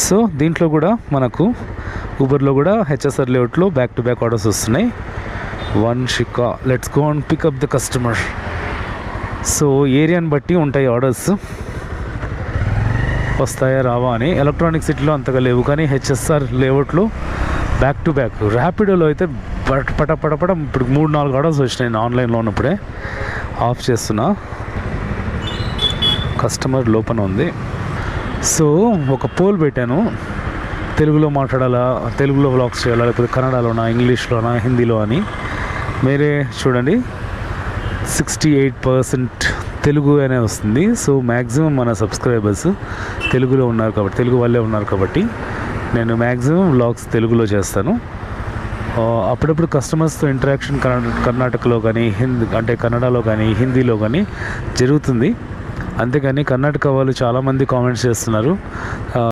So దీంట్లో కూడా మనకు ఊబర్లో కూడా హెచ్ఎస్ఆర్ లేఅవుట్లో బ్యాక్ టు బ్యాక్ ఆర్డర్స్ వస్తున్నాయి. One Shikha, let's go and pick up the customer. So ఏరియాని బట్టి ఉంటాయి ఆర్డర్స్, వస్తాయా రావా అని. ఎలక్ట్రానిక్ సిటీలో అంతగా లేవు, కానీ హెచ్ఎస్ఆర్ లేఅవుట్లో బ్యాక్ టు బ్యాక్. ర్యాపిడోలో అయితే పటపట ఇప్పుడు 3-4 ఆర్డర్స్ వచ్చినాయి. నేను ఆన్లైన్లో ఉన్నప్పుడే ఆఫ్ చేస్తున్నా, కస్టమర్ లోపల ఉంది. సో ఒక పోల్ పెట్టాను, తెలుగులో మాట్లాడాలా, తెలుగులో వ్లాగ్స్ చేయాలా, లేకపోతే కన్నడలోనా, ఇంగ్లీష్లోనా, హిందీలో అని. మీరే చూడండి, 68% తెలుగు అనే వస్తుంది. సో మ్యాక్సిమం మన సబ్స్క్రైబర్స్ తెలుగులో ఉన్నారు కాబట్టి, తెలుగు వాళ్ళే ఉన్నారు కాబట్టి నేను మ్యాక్సిమం వ్లాగ్స్ తెలుగులో చేస్తాను. అప్పుడప్పుడు కస్టమర్స్తో ఇంటరాక్షన్ కర్ణాటకలో కానీ, కన్నడలో కానీ, హిందీలో కానీ జరుగుతుంది. అంతేకాని కర్ణాటక వాళ్ళు చాలామంది కామెంట్స్ చేస్తున్నారు.